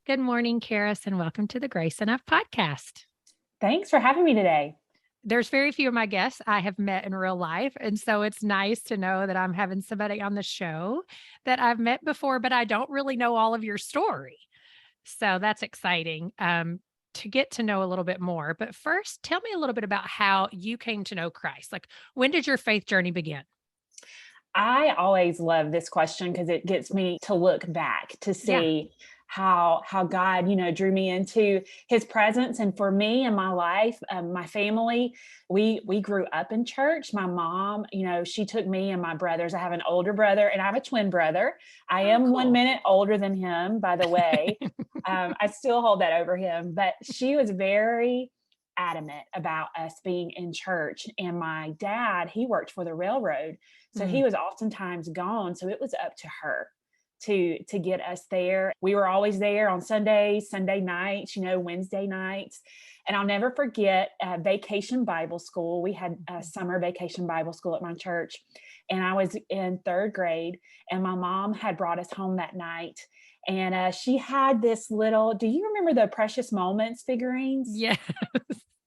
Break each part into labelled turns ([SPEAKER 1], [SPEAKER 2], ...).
[SPEAKER 1] Good morning, Caris, and welcome to the Grace Enough podcast.
[SPEAKER 2] Thanks for having me today.
[SPEAKER 1] There's very few of my guests I have met in real life. And so it's nice to know that I'm having somebody on the show that I've met before, but I don't really know all of your story. So that's exciting to get to know a little bit more. But first, tell me a little bit about how you came to know Christ. Like, when did your faith journey begin?
[SPEAKER 2] I always love this question because it gets me to look back to
[SPEAKER 1] Yeah.
[SPEAKER 2] see how God, drew me into His presence. And for me and my life, my family, we grew up in church. My mom, she took me and my brothers. I have an older brother and I have a twin brother. I
[SPEAKER 1] Oh,
[SPEAKER 2] am one
[SPEAKER 1] cool.
[SPEAKER 2] minute older than him, by the way. I still hold that over him, but she was very adamant about us being in church. And my dad, he worked for the railroad. So
[SPEAKER 1] Mm,
[SPEAKER 2] he was oftentimes gone. So it was up to her to get us there. We were always there on Sundays, Sunday nights, Wednesday nights. And I'll never forget vacation Bible school. We had a summer vacation Bible school at my church. And I was in third grade, and my mom had brought us home that night. And she had this little, do you remember the Precious Moments figurines?
[SPEAKER 1] yes.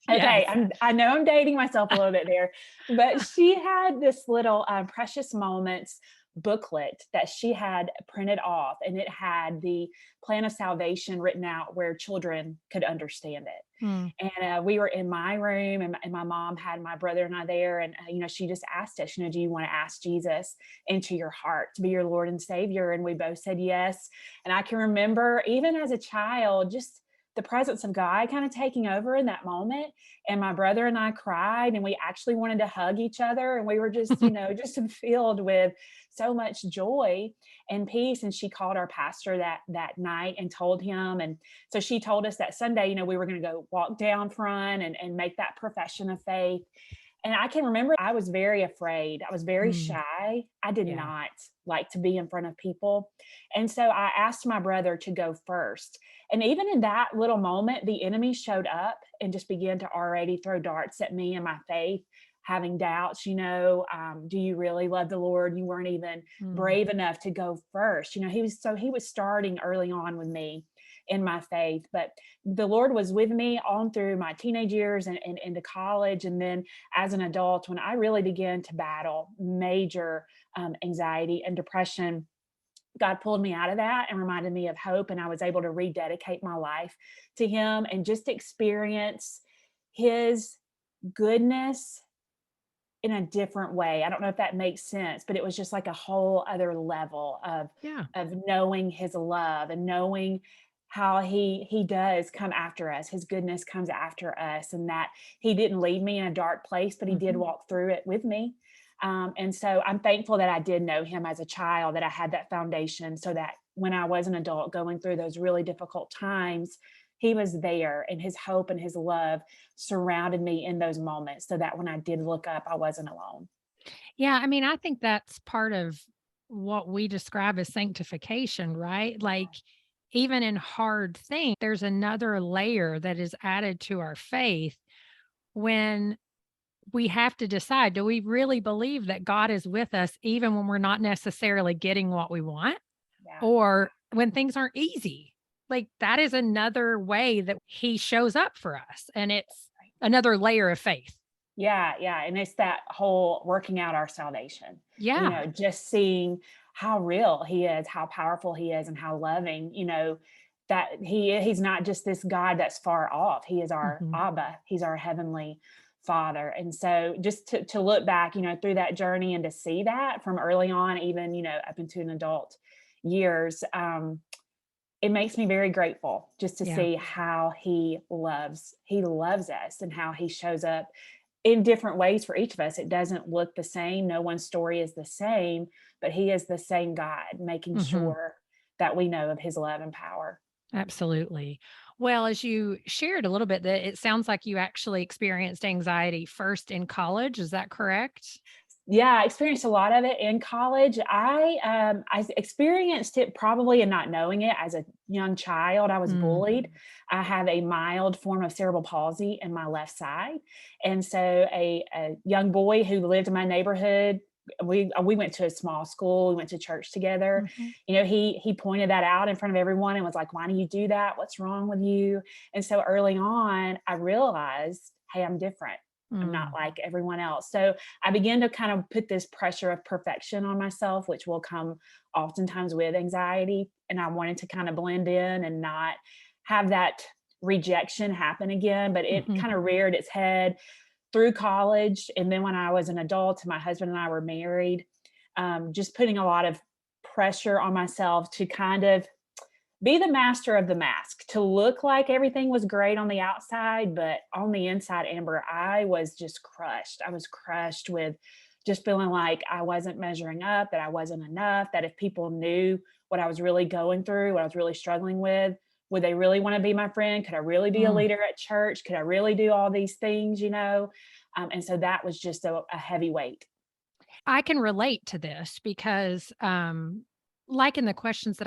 [SPEAKER 2] Okay,
[SPEAKER 1] Yes.
[SPEAKER 2] I know I'm dating myself a little bit there, but she had this little Precious Moments booklet that she had printed off, and it had the plan of salvation written out where children could understand
[SPEAKER 1] Mm,
[SPEAKER 2] it. And we were in my room, and my mom had my brother and I there, and she just asked us, do you want to ask Jesus into your heart to be your Lord and Savior? And we both said yes. And I can remember, even as a child, just the presence of God kind of taking over in that moment. And my brother and I cried, and we actually wanted to hug each other. And we were just, just filled with so much joy and peace. And she called our pastor that night and told him. And so she told us that Sunday, we were going to go walk down front and make that profession of faith. And I can remember I was very afraid. I was very
[SPEAKER 1] mm,
[SPEAKER 2] shy. I did
[SPEAKER 1] yeah.
[SPEAKER 2] not like to be in front of people. And so I asked my brother to go first. And even in that little moment, the enemy showed up and just began to already throw darts at me and my faith, having doubts. Do you really love the Lord? You weren't even
[SPEAKER 1] Mm,
[SPEAKER 2] brave enough to go first. He was starting early on with me in my faith, but the Lord was with me on through my teenage years and into college. And then as an adult, when I really began to battle major anxiety and depression, God pulled me out of that and reminded me of hope. And I was able to rededicate my life to Him and just experience His goodness in a different way. I don't know if that makes sense, but it was just like a whole other level
[SPEAKER 1] yeah.
[SPEAKER 2] of knowing His love and knowing how he does come after us. His goodness comes after us, and that He didn't leave me in a dark place, but He did
[SPEAKER 1] Mhm.
[SPEAKER 2] walk through it with me. And so I'm thankful that I did know Him as a child, that I had that foundation, so that when I was an adult going through those really difficult times, He was there, and His hope and His love surrounded me in those moments, so that when I did look up, I wasn't alone.
[SPEAKER 1] Yeah, I mean, I think that's part of what we describe as sanctification, right? Like, even in hard things, there's another layer that is added to our faith when we have to decide, do we really believe that God is with us even when we're not necessarily getting what we want
[SPEAKER 2] Yeah.
[SPEAKER 1] or when things aren't easy? Like, that is another way that He shows up for us. And it's another layer of faith.
[SPEAKER 2] Yeah, yeah, and it's that whole working out our salvation,
[SPEAKER 1] Yeah.
[SPEAKER 2] just seeing how real He is, how powerful He is, and how loving, that He's not just this God that's far off. He is our
[SPEAKER 1] Mhm.
[SPEAKER 2] Abba. He's our heavenly Father. And so just to look back, through that journey and to see that from early on, even, up into an adult years, it makes me very grateful just to
[SPEAKER 1] Yeah.
[SPEAKER 2] see how He loves us and how He shows up in different ways for each of us. It doesn't look the same. No one's story is the same, but He is the same God, making
[SPEAKER 1] Mhm.
[SPEAKER 2] sure that we know of His love and power.
[SPEAKER 1] Absolutely. Well, as you shared a little bit, that it sounds like you actually experienced anxiety first in college. Is that correct?
[SPEAKER 2] Yeah, I experienced a lot of it in college. I experienced it probably and not knowing it as a young child. I was
[SPEAKER 1] Mm.
[SPEAKER 2] bullied. I have a mild form of cerebral palsy in my left side. And so a young boy who lived in my neighborhood we went to a small school, we went to church together.
[SPEAKER 1] Mhm.
[SPEAKER 2] He pointed that out in front of everyone and was like, "Why do you do that? What's wrong with you?" And so early on, I realized, hey, I'm different. I'm not
[SPEAKER 1] Mm.
[SPEAKER 2] like everyone else. So I began to kind of put this pressure of perfection on myself, which will come oftentimes with anxiety. And I wanted to kind of blend in and not have that rejection happen again. But it
[SPEAKER 1] Mhm.
[SPEAKER 2] kind of reared its head through college. And then when I was an adult, my husband and I were married, just putting a lot of pressure on myself to kind of be the master of the mask, to look like everything was great on the outside, but on the inside, Amber, I was just crushed. I was crushed with just feeling like I wasn't measuring up, that I wasn't enough, that if people knew what I was really going through, what I was really struggling with, would they really want to be my friend? Could I really be a
[SPEAKER 1] Mm.
[SPEAKER 2] leader at church? Could I really do all these things, And so that was just a heavy weight.
[SPEAKER 1] I can relate to this because, like in the questions that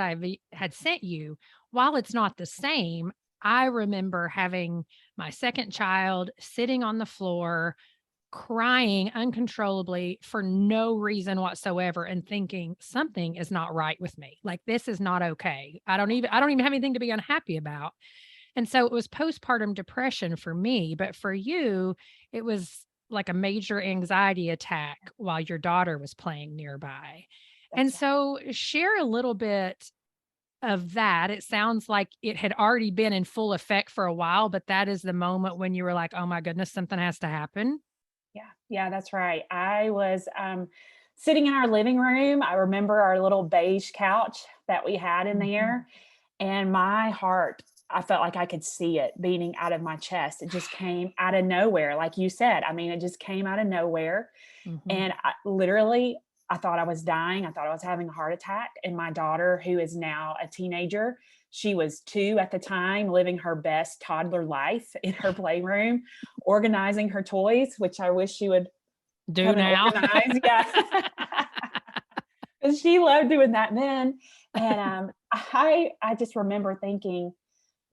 [SPEAKER 1] had sent you, while it's not the same, I remember having my second child sitting on the floor, crying uncontrollably for no reason whatsoever and thinking something is not right with me. Like this is not okay. I don't even have anything to be unhappy about. And so it was postpartum depression for me, but for you, it was like a major anxiety attack while your daughter was playing nearby. And
[SPEAKER 2] That's right.
[SPEAKER 1] so share a little bit of that. It sounds like it had already been in full effect for a while, but that is the moment when you were like, "Oh my goodness, something has to happen."
[SPEAKER 2] Yeah, yeah, that's right. I was sitting in our living room. I remember our little beige couch that we had in
[SPEAKER 1] Mhm.
[SPEAKER 2] there, and my heart, I felt like I could see it beating out of my chest. It just came out of nowhere, like you said. I mean, it just came out of nowhere.
[SPEAKER 1] Mhm.
[SPEAKER 2] And literally, I thought I was dying. I thought I was having a heart attack. And my daughter, who is now a teenager, she was 2 at the time, living her best toddler life in her playroom, organizing her toys, which I wish she would
[SPEAKER 1] Do
[SPEAKER 2] come and
[SPEAKER 1] now.
[SPEAKER 2] organize. Yeah. 'Cause she loved doing that then. And I just remember thinking,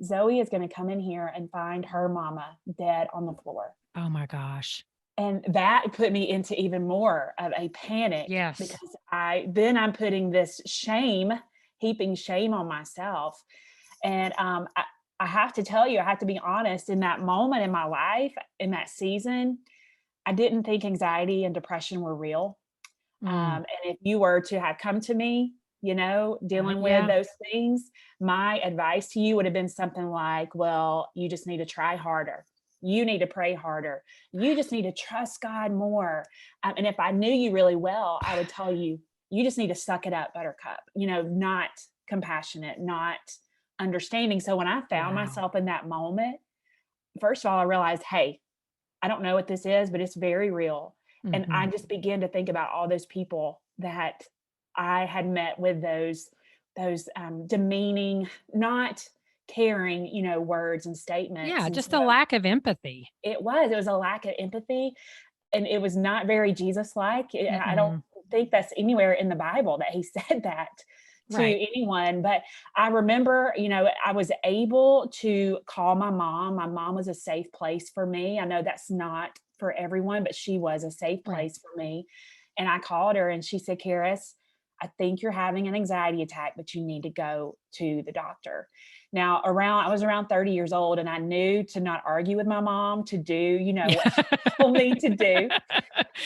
[SPEAKER 2] Zoe is going to come in here and find her mama dead on the floor.
[SPEAKER 1] Oh my gosh.
[SPEAKER 2] And that put me into even more of a panic
[SPEAKER 1] Yes.
[SPEAKER 2] because I'm putting this shame, heaping shame on myself. And I have to tell you, I have to be honest, in that moment in my life, in that season, I didn't think anxiety and depression were real.
[SPEAKER 1] Mm.
[SPEAKER 2] And if you were to have come to me, dealing with
[SPEAKER 1] Yeah.
[SPEAKER 2] those things, my advice to you would have been something like, well, you just need to try harder. You need to pray harder. You just need to trust God more. And if I knew you really well, I would tell you, you just need to suck it up, buttercup, not compassionate, not understanding. So when I found
[SPEAKER 1] Wow.
[SPEAKER 2] myself in that moment, first of all, I realized, hey, I don't know what this is, but it's very real. And I
[SPEAKER 1] Mhm.
[SPEAKER 2] just began to think about all those people that I had met with those demeaning, not caring, words and statements.
[SPEAKER 1] Yeah,
[SPEAKER 2] And
[SPEAKER 1] just
[SPEAKER 2] so
[SPEAKER 1] a lack of empathy.
[SPEAKER 2] it was a lack of empathy, and it was not very Jesus-like. I don't
[SPEAKER 1] Mm-mm.
[SPEAKER 2] think that's anywhere in the Bible that he said that to
[SPEAKER 1] Right.
[SPEAKER 2] anyone. But I remember, I was able to call my mom. My mom was a safe place for me. I know that's not for everyone, but she was a safe
[SPEAKER 1] Right.
[SPEAKER 2] place for me. And I called her and she said, Karis, I think you're having an anxiety attack, but you need to go to the doctor. Now, I was around 30 years old and I knew to not argue with my mom, to do, what she told me to do.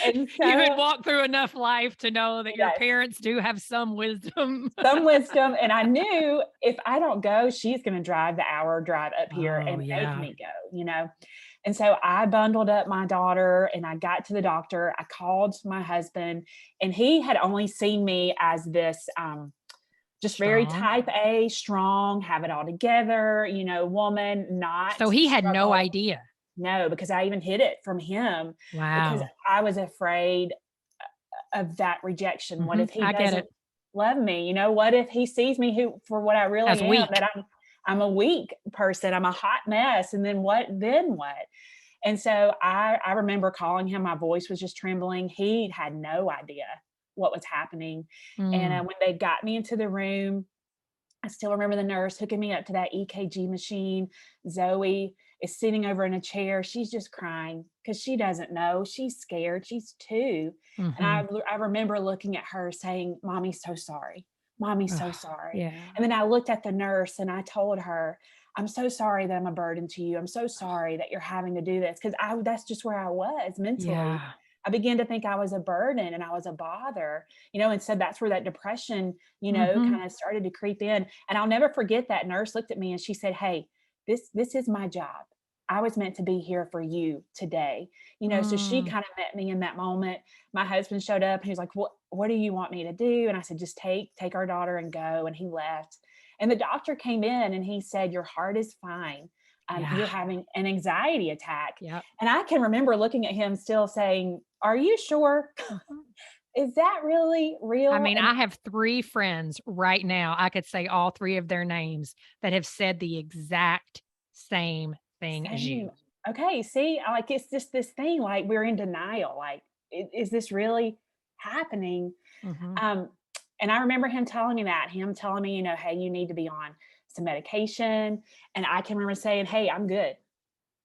[SPEAKER 2] And
[SPEAKER 1] You had
[SPEAKER 2] so,
[SPEAKER 1] walked through enough life to know that your
[SPEAKER 2] yes,
[SPEAKER 1] parents do have some wisdom.
[SPEAKER 2] some wisdom. And I knew if I don't go, she's going to drive the hour drive up here
[SPEAKER 1] Oh,
[SPEAKER 2] and make
[SPEAKER 1] yeah.
[SPEAKER 2] me go. And so I bundled up my daughter and I got to the doctor. I called my husband, and he had only seen me as this just very
[SPEAKER 1] Strong.
[SPEAKER 2] type A, strong, have it all together, woman, not
[SPEAKER 1] So he had no
[SPEAKER 2] struggle.
[SPEAKER 1] idea.
[SPEAKER 2] No, because I even hid it from him because
[SPEAKER 1] Wow.
[SPEAKER 2] I was afraid of that rejection. What if
[SPEAKER 1] Mhm.
[SPEAKER 2] he
[SPEAKER 1] I get
[SPEAKER 2] doesn't
[SPEAKER 1] it.
[SPEAKER 2] love me? What if he sees me who for what I
[SPEAKER 1] As
[SPEAKER 2] really am,
[SPEAKER 1] weak.
[SPEAKER 2] that I'm a weak person, I'm a hot mess, and then what? And so I remember calling him, my voice was just trembling. He had no idea what was happening. And
[SPEAKER 1] Mm.
[SPEAKER 2] when they got me into the room, I still remember the nurse hooking me up to that EKG machine. Zoe is sitting over in a chair. She's just crying. because she doesn't know. She's scared. She's 2. And
[SPEAKER 1] Mhm.
[SPEAKER 2] I remember looking at her saying, Mommy's so sorry. Mommy's so
[SPEAKER 1] Ugh,
[SPEAKER 2] sorry.
[SPEAKER 1] yeah.
[SPEAKER 2] And then I looked at the nurse and I told her, I'm so sorry that I'm a burden to you. I'm so sorry that you're having to do this. Cause that's just where I was mentally.
[SPEAKER 1] Yeah.
[SPEAKER 2] I began to think I was a burden and I was a bother, and so that's where that depression,
[SPEAKER 1] Mhm.
[SPEAKER 2] kind of started to creep in. And I'll never forget that nurse looked at me and she said, Hey, this is my job. I was meant to be here for you today. So she
[SPEAKER 1] Mm.
[SPEAKER 2] kind of met me in that moment. My husband showed up and he was like, what do you want me to do? And I said, just take our daughter and go. And he left. And the doctor came in and he said, your heart is fine.
[SPEAKER 1] Yeah.
[SPEAKER 2] You're having an anxiety attack.
[SPEAKER 1] Yep.
[SPEAKER 2] And I can remember looking at him still saying, are you sure?
[SPEAKER 1] Mhm.
[SPEAKER 2] Is that really
[SPEAKER 1] I
[SPEAKER 2] real?
[SPEAKER 1] mean,
[SPEAKER 2] And
[SPEAKER 1] I have 3 friends right now, I could say all 3 of their names that have said the exact same thing as
[SPEAKER 2] same.
[SPEAKER 1] you.
[SPEAKER 2] Okay, see, like it's just this thing, like we're in denial. Like, is this really happening?
[SPEAKER 1] Mhm.
[SPEAKER 2] Um, and I remember him telling me that, him telling me, hey, you need to be on some medication. And I can remember saying, hey, I'm good.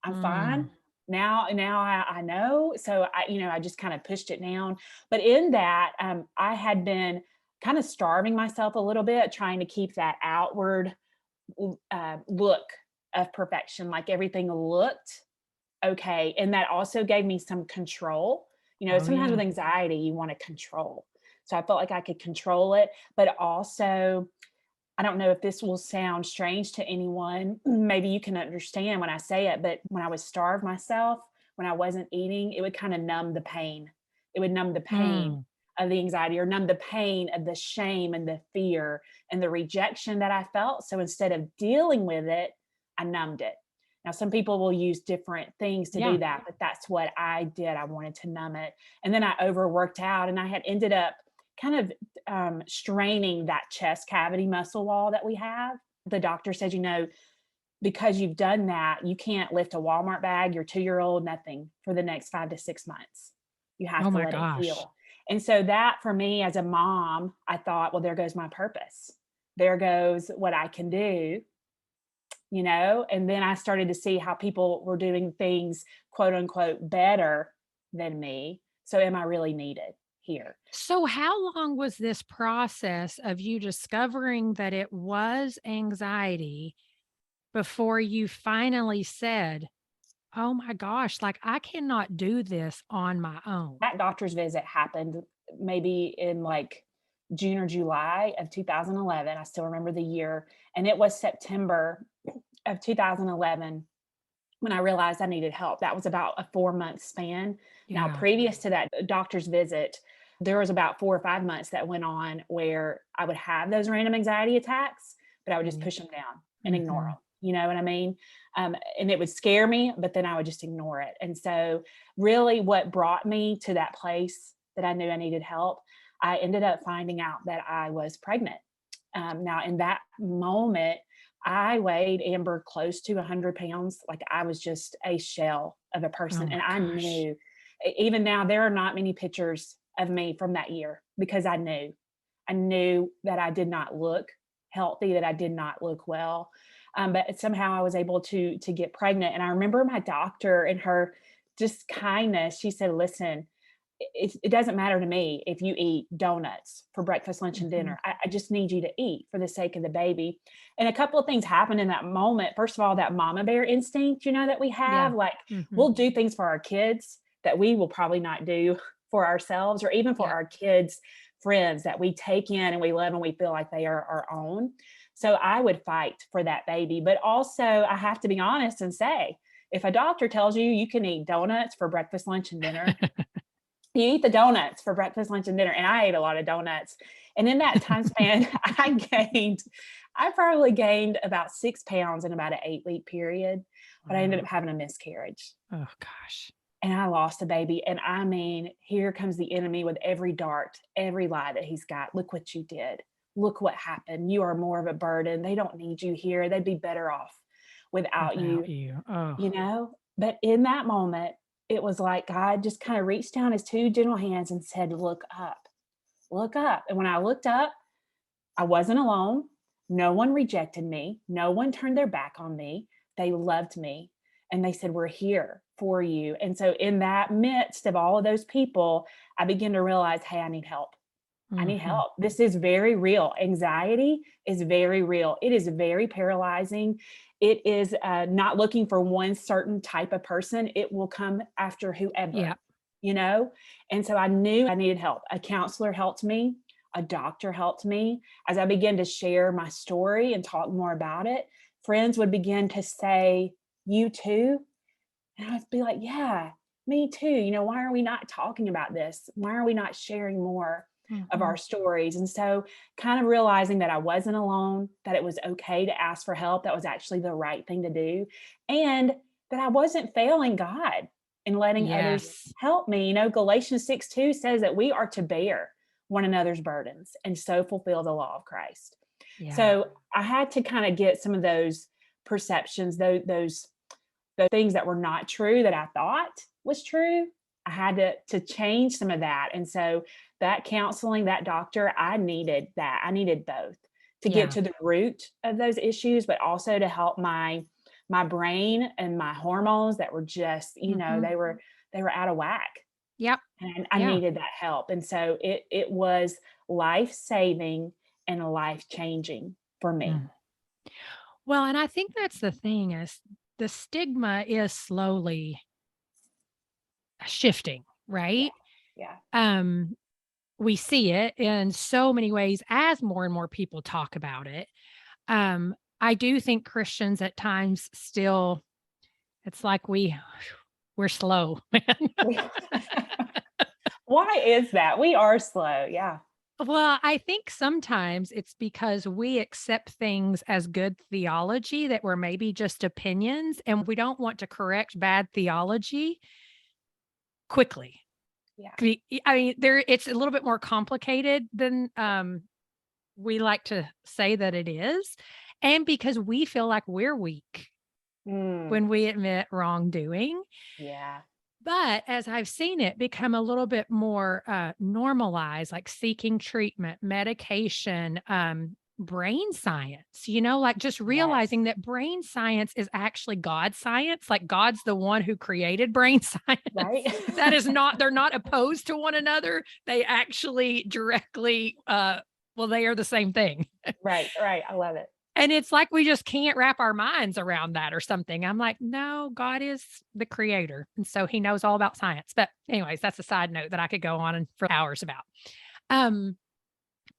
[SPEAKER 2] I'm fine.
[SPEAKER 1] Mm.
[SPEAKER 2] Now I know. So I just kind of pushed it down. But in that, I had been kind of starving myself a little bit, trying to keep that outward look of perfection, like everything looked okay. And that also gave me some control.
[SPEAKER 1] Oh,
[SPEAKER 2] Sometimes with
[SPEAKER 1] yeah.
[SPEAKER 2] anxiety, you want to control. So I felt like I could control it, but also, I don't know if this will sound strange to anyone. Maybe you can understand when I say it, but when I would starve myself, when I wasn't eating, it would kind of numb the pain. It would numb the pain
[SPEAKER 1] Mm.
[SPEAKER 2] of the anxiety or numb the pain of the shame and the fear and the rejection that I felt. So instead of dealing with it, I numbed it. Now, some people will use different things to do
[SPEAKER 1] Yeah.
[SPEAKER 2] that, but that's what I did. I wanted to numb it. And then I overworked out and I had ended up kind of straining that chest cavity muscle wall that we have. The doctor said, because you've done that, you can't lift a Walmart bag, your 2-year-old, nothing for the next 5 to 6 months. You have
[SPEAKER 1] Oh
[SPEAKER 2] to
[SPEAKER 1] my
[SPEAKER 2] let it
[SPEAKER 1] gosh.
[SPEAKER 2] heal. And so that for me as a mom, I thought, well, there goes my purpose. There goes what I can do. And then I started to see how people were doing things, quote unquote, better than me. So am I really needed here?
[SPEAKER 1] So how long was this process of you discovering that it was anxiety before you finally said, "Oh my gosh, like, I cannot do this on my own."
[SPEAKER 2] That doctor's visit happened maybe in like June or July of 2011. I still remember the year. And it was September of 2011 when I realized I needed help. That was about a 4-month span. Now,
[SPEAKER 1] Yeah.
[SPEAKER 2] previous to that doctor's visit, there was about 4 or 5 months that went on where I would have those random anxiety attacks, but I would just
[SPEAKER 1] Yeah.
[SPEAKER 2] push them down and ignore
[SPEAKER 1] Mhm.
[SPEAKER 2] them. You know what I mean? And it would scare me, but then I would just ignore it. And so, really, what brought me to that place that I knew I needed help, I ended up finding out that I was pregnant. Now, in that moment, I weighed Amber close to 100 pounds. Like I was just a shell of a
[SPEAKER 1] Oh
[SPEAKER 2] person. And
[SPEAKER 1] my
[SPEAKER 2] I
[SPEAKER 1] gosh.
[SPEAKER 2] knew, even now, there are not many pictures of me from that year because I knew that I did not look healthy, that I did not look well. But somehow I was able to get pregnant. And I remember my doctor and her just kindness. She said, listen, it doesn't matter to me if you eat donuts for breakfast, lunch, and
[SPEAKER 1] Mhm.
[SPEAKER 2] dinner. I just need you to eat for the sake of the baby. And a couple of things happened in that moment. First of all, that mama bear instinct, that we
[SPEAKER 1] Yeah.
[SPEAKER 2] have, like
[SPEAKER 1] Mhm.
[SPEAKER 2] we'll do things for our kids that we will probably not do for ourselves or even for
[SPEAKER 1] Yep.
[SPEAKER 2] our kids' friends that we take in and we love and we feel like they are our own. So I would fight for that baby. But also, I have to be honest and say, if a doctor tells you you can eat donuts for breakfast, lunch, and dinner, you eat the donuts for breakfast, lunch, and dinner. And I ate a lot of donuts. And in that time span, I probably gained about 6 pounds in about an 8-week period, but I ended
[SPEAKER 1] Wow.
[SPEAKER 2] up having a miscarriage
[SPEAKER 1] Oh gosh.
[SPEAKER 2] and I lost a baby. And I mean, here comes the enemy with every dart, every lie that he's got. Look what you did. Look what happened. You are more of a burden. They don't need you here. They'd be better off without
[SPEAKER 1] Without
[SPEAKER 2] you,
[SPEAKER 1] you. Oh.
[SPEAKER 2] But in that moment, it was like God just kind of reached down his two gentle hands and said, look up, look up. And when I looked up, I wasn't alone. No one rejected me. No one turned their back on me. They loved me. And they said, we're here for you. And so in that midst of all of those people, I began to realize, hey, I need help. I need
[SPEAKER 1] Mhm.
[SPEAKER 2] help. This is very real. Anxiety is very real. It is very paralyzing. It is not looking for one certain type of person. It will come after whoever,
[SPEAKER 1] Yeah.
[SPEAKER 2] you know? And so I knew I needed help. A counselor helped me. A doctor helped me. As I began to share my story and talk more about it, friends would begin to say, you too? And I'd be like, yeah, me too. Why are we not talking about this? Why are we not sharing more of our
[SPEAKER 1] Mhm.
[SPEAKER 2] stories? And so, kind of realizing that I wasn't alone, that it was okay to ask for help, that was actually the right thing to do, and that I wasn't failing God in letting others
[SPEAKER 1] Yes.
[SPEAKER 2] help me. Galatians 6:2 says that we are to bear one another's burdens and so fulfill the law of Christ.
[SPEAKER 1] Yeah.
[SPEAKER 2] So, I had to kind of get some of those perceptions, those the things that were not true that I thought was true. I had to change some of that. And so that counseling, that doctor, I needed that. I needed both to get
[SPEAKER 1] Yeah.
[SPEAKER 2] to the root of those issues, but also to help my brain and my hormones that were just,
[SPEAKER 1] Mhm.
[SPEAKER 2] they were out of whack.
[SPEAKER 1] Yep.
[SPEAKER 2] And I
[SPEAKER 1] Yeah.
[SPEAKER 2] needed that help. And so it was life-saving and life-changing for me.
[SPEAKER 1] Mm. Well, and I think that's the thing is the stigma is slowly shifting,
[SPEAKER 2] Yeah.
[SPEAKER 1] right?
[SPEAKER 2] Yeah.
[SPEAKER 1] Um, we see it in so many ways as more and more people talk about it. I do think Christians at times still it's like we're slow, man.
[SPEAKER 2] We Why is that? We are slow. Yeah.
[SPEAKER 1] Well, I think sometimes it's because we accept things as good theology that were maybe just opinions, and we don't want to correct bad theology quickly.
[SPEAKER 2] Yeah.
[SPEAKER 1] I mean, there it's a little bit more complicated than we like to say that it is, and because we feel like we're weak
[SPEAKER 2] Mm,
[SPEAKER 1] when we admit wrongdoing.
[SPEAKER 2] yeah.
[SPEAKER 1] But as I've seen it become a little bit more, normalized, like seeking treatment, medication, brain science, like just
[SPEAKER 2] Yes.
[SPEAKER 1] realizing that brain science is actually God's science, like God's the one who created brain
[SPEAKER 2] Right?
[SPEAKER 1] science. That is not they're not opposed to one another. They actually directly, well, they are the same thing.
[SPEAKER 2] Right, right. I love it.
[SPEAKER 1] And it's like we just can't wrap our minds around that or something. I'm like, "No, God is the creator, and so he knows all about science." But anyways, that's a side note that I could go on and for hours about. Um,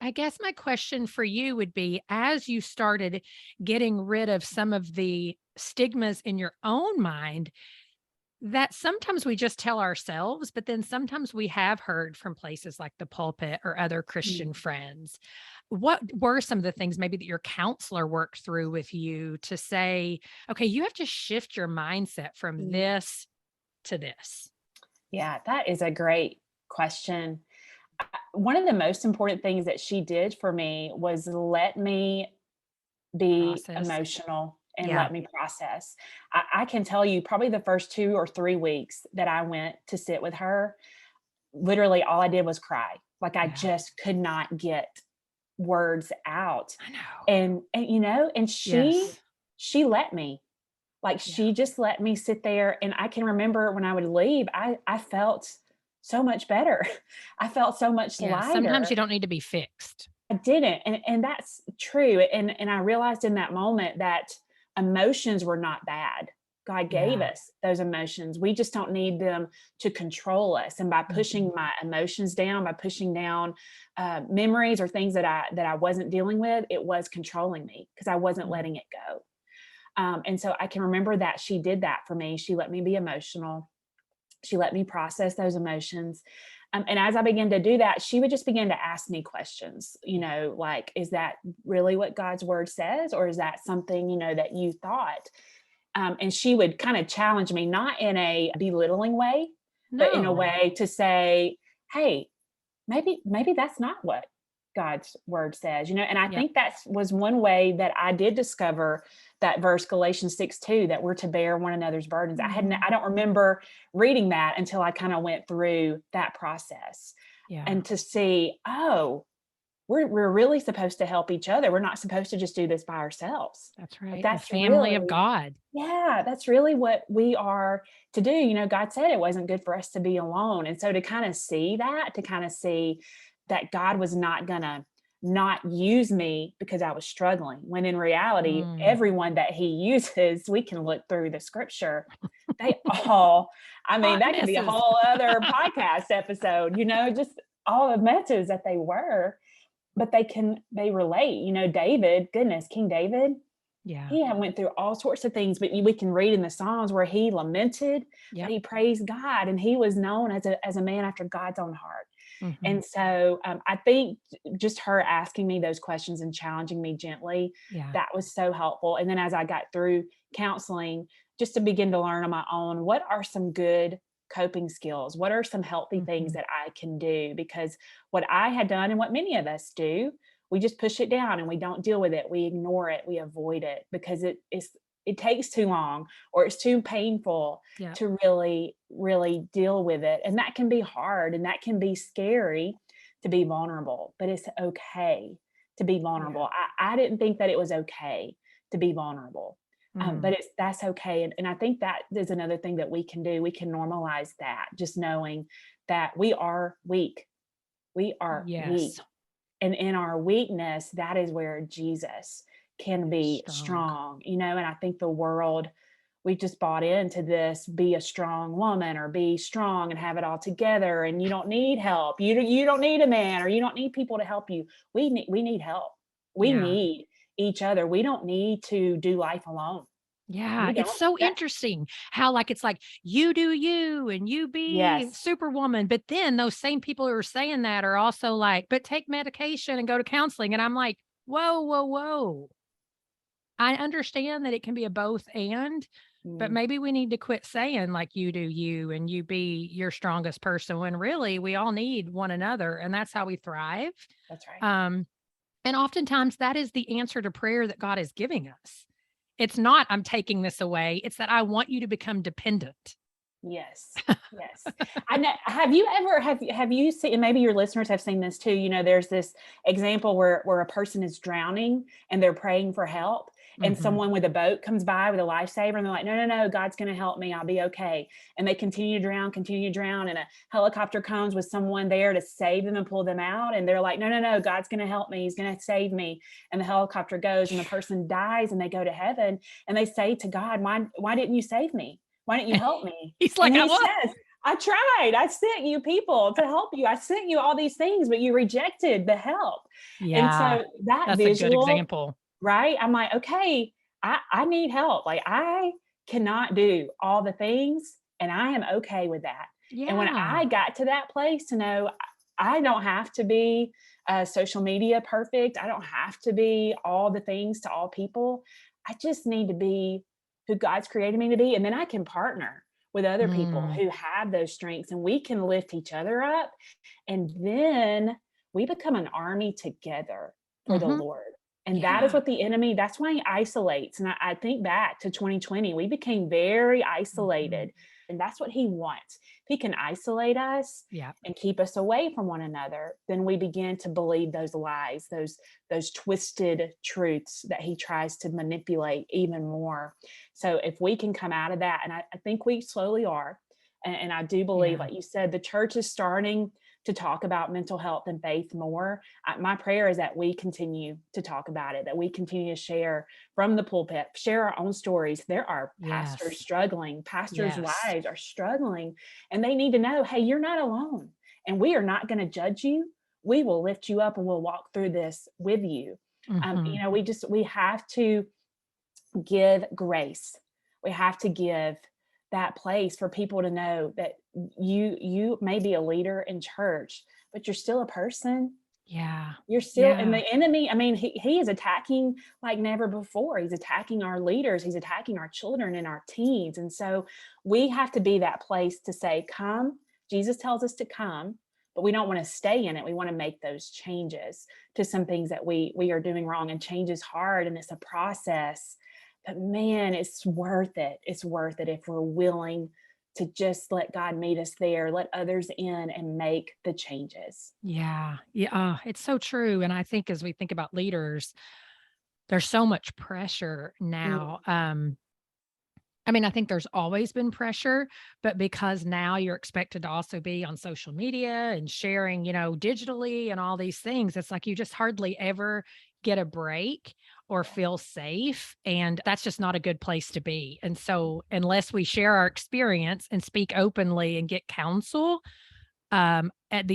[SPEAKER 1] I guess my question for you would be, as you started getting rid of some of the stigmas in your own mind, that sometimes we just tell ourselves, but then sometimes we have heard from places like the pulpit or other
[SPEAKER 2] Mm,
[SPEAKER 1] Christian friends. What were some of the things maybe that your counselor worked through with you to say, okay, you have to shift your mindset from
[SPEAKER 2] mm.
[SPEAKER 1] this to this
[SPEAKER 2] Yeah, that is a great question. One of the most important things that she did for me was let me be
[SPEAKER 1] process?
[SPEAKER 2] emotional and
[SPEAKER 1] Yeah.
[SPEAKER 2] let me process. I can tell you probably the first 2 or 3 weeks that I went to sit with her, literally all I did was cry. Like I
[SPEAKER 1] Yeah.
[SPEAKER 2] just could not get words out.
[SPEAKER 1] I know.
[SPEAKER 2] And
[SPEAKER 1] Yes.
[SPEAKER 2] she let me. Like,
[SPEAKER 1] Yeah.
[SPEAKER 2] she just let me sit there, and I can remember when I would leave, I felt so much better. I felt so much
[SPEAKER 1] Yeah. Sometimes you
[SPEAKER 2] lighter.
[SPEAKER 1] don't need to be fixed.
[SPEAKER 2] I didn't, and that's true, and I realized in that moment that emotions were not bad. God gave
[SPEAKER 1] Yeah.
[SPEAKER 2] us those emotions. We just don't need them to control us, and by
[SPEAKER 1] Mhm.
[SPEAKER 2] pushing my emotions down, by pushing down, memories or things that I wasn't dealing with, it was controlling me because I wasn't
[SPEAKER 1] Mm.
[SPEAKER 2] letting it go. And so I can remember that she did that for me. She let me be emotional. She let me process those emotions. And as I began to do that, she would just begin to ask me questions, like, is that really what God's word says? Or is that something, that you thought? And she would kind of challenge me, not in a belittling way, but in a
[SPEAKER 1] No.
[SPEAKER 2] way to say, hey, maybe that's not what God's word says, and I
[SPEAKER 1] Yep.
[SPEAKER 2] think that was one way that I did discover that verse Galatians 6:2 that we're to bear one another's burdens.
[SPEAKER 1] Mhm.
[SPEAKER 2] I don't remember reading that until I kind of went through that process
[SPEAKER 1] Yeah.
[SPEAKER 2] and to see, oh, we're really supposed to help each other. We're not supposed to just do this by ourselves.
[SPEAKER 1] That's
[SPEAKER 2] Like
[SPEAKER 1] right. The
[SPEAKER 2] that's
[SPEAKER 1] family of
[SPEAKER 2] really,
[SPEAKER 1] God.
[SPEAKER 2] yeah, that's really what we are to do. God said it wasn't good for us to be alone. And so to kind of see that, to kind of see that God was not gonna not use me because I was struggling, when in reality,
[SPEAKER 1] Mm.
[SPEAKER 2] everyone that he uses, we can look through the scripture. They all, I mean,
[SPEAKER 1] Hot
[SPEAKER 2] that could be a
[SPEAKER 1] messes.
[SPEAKER 2] whole other podcast episode, just all the messes that they were, but they relate. David, goodness, King David,
[SPEAKER 1] Yeah.
[SPEAKER 2] he had went through all sorts of things, but we can read in the Psalms where he lamented, but
[SPEAKER 1] Yep.
[SPEAKER 2] he praised God, and he was known as a man after God's own heart.
[SPEAKER 1] Mhm.
[SPEAKER 2] And so I think just her asking me those questions and challenging me gently,
[SPEAKER 1] Yeah.
[SPEAKER 2] that was so helpful. And then as I got through counseling, just to begin to learn on my own, what are some good coping skills? What are some healthy things
[SPEAKER 1] Mhm.
[SPEAKER 2] that I can do? Because what I had done and what many of us do, we just push it down and we don't deal with it. We ignore it. We avoid it because it takes too long, or it's too painful
[SPEAKER 1] Yep.
[SPEAKER 2] to really deal with it. And that can be hard and that can be scary, to be vulnerable, but it's okay to be
[SPEAKER 1] Yeah.
[SPEAKER 2] vulnerable. I didn't think that it was okay to be vulnerable. But
[SPEAKER 1] Mm.
[SPEAKER 2] that's okay. And I think that is another thing that we can do. We can normalize that, just knowing that we are weak. We are weak.
[SPEAKER 1] Yes.
[SPEAKER 2] And in our weakness, that is where Jesus can be
[SPEAKER 1] Strong.
[SPEAKER 2] strong, and I think the world, we just bought into this, be a strong woman or be strong and have it all together, and you don't need help. You don't need a man, or you don't need people to help you. We need help. We
[SPEAKER 1] Yeah.
[SPEAKER 2] need each other. We don't need to do life alone.
[SPEAKER 1] Yeah,
[SPEAKER 2] We
[SPEAKER 1] it's
[SPEAKER 2] don't.
[SPEAKER 1] so
[SPEAKER 2] That
[SPEAKER 1] interesting how, like, it's like, "You do you, and you be
[SPEAKER 2] Yes.
[SPEAKER 1] superwoman," but then those same people who are saying that are also like, "But take medication and go to counseling," and I'm like, "Whoa, whoa, whoa." I understand that it can be a both and, but
[SPEAKER 2] Mm,
[SPEAKER 1] maybe we need to quit saying, like, "You do you, and you be your strongest person," when really we all need one another, and that's how we thrive.
[SPEAKER 2] that's right.
[SPEAKER 1] Um, and oftentimes that is the answer to prayer that God is giving us. It's not, "I'm taking this away." It's that I want you to become dependent.
[SPEAKER 2] Yes. Yes. I know, have you seen, and maybe your listeners have seen this too, there's this example where a person is drowning and they're praying for help, and
[SPEAKER 1] Mhm.
[SPEAKER 2] someone with a boat comes by with a lifesaver and they're like, "No, no, no, God's going to help me. I'll be okay." And they continue to drown, and a helicopter comes with someone there to save them and pull them out, and they're like, "No, no, no, God's going to help me. He's going to save me." And the helicopter goes and the person dies and they go to heaven, and they say to God, "Why didn't you save me? Why didn't you help me?"
[SPEAKER 1] He's
[SPEAKER 2] And
[SPEAKER 1] like, "I
[SPEAKER 2] he
[SPEAKER 1] what?"
[SPEAKER 2] says, "I tried. I sent you people to help you. I sent you all these things, but you rejected the help." And
[SPEAKER 1] Yeah,
[SPEAKER 2] so that
[SPEAKER 1] that's a good
[SPEAKER 2] visual,
[SPEAKER 1] example.
[SPEAKER 2] right? I'm like, okay, I need help. Like I cannot do all the things, and I am okay with that. And when
[SPEAKER 1] Yeah.
[SPEAKER 2] I got to that place to know I don't have to be social media perfect, I don't have to be all the things to all people. I just need to be who God's created me to be. And then I can partner with other people
[SPEAKER 1] Mm.
[SPEAKER 2] who have those strengths, and we can lift each other up. And then we become an army together for the
[SPEAKER 1] Mhm.
[SPEAKER 2] Lord. And that is
[SPEAKER 1] Yeah.
[SPEAKER 2] what the enemy, that's why he isolates. And I think back to 2020, we became very
[SPEAKER 1] Mhm.
[SPEAKER 2] isolated. And that's what he wants. If he can isolate us
[SPEAKER 1] Yeah.
[SPEAKER 2] and keep us away from one another, then we begin to believe those lies, those twisted truths that he tries to manipulate even more. So if we can come out of that, and I think we slowly are, and I do believe,
[SPEAKER 1] Yeah.
[SPEAKER 2] like you said, the church is starting to talk about mental health and faith more. My prayer is that we continue to talk about it, that we continue to share from the pulpit, share our own stories. There are pastors
[SPEAKER 1] Yes.
[SPEAKER 2] struggling, pastors'
[SPEAKER 1] Yes.
[SPEAKER 2] wives are struggling, and they need to know, hey, you're not alone, and we are not going to judge you. We will lift you up and we'll walk through this with you.
[SPEAKER 1] Mhm.
[SPEAKER 2] We have to give grace. We have to give that place for people to know that you may be a leader in church, but you're still a person.
[SPEAKER 1] Yeah.
[SPEAKER 2] You're still, and
[SPEAKER 1] Yeah.
[SPEAKER 2] the enemy, I mean, he is attacking like never before. He's attacking our leaders, he's attacking our children and our teens. And so we have to be that place to say, come. Jesus tells us to come, but we don't want to stay in it. We want to make those changes to some things that we are doing wrong. And change is hard and it's a process. But man, it's worth it. It's worth it if we're willing to just let God meet us there, let others in and make the changes.
[SPEAKER 1] Yeah. Yeah. It's so true. And I think as we think about leaders, there's so much pressure
[SPEAKER 2] Mm,
[SPEAKER 1] now. I mean, I think there's always been pressure, but because now you're expected to also be on social media and sharing, digitally and all these things, it's like you just hardly ever get a break or feel safe. And that's just not a good place to be. And so, unless we share our experience and speak openly and get counsel, the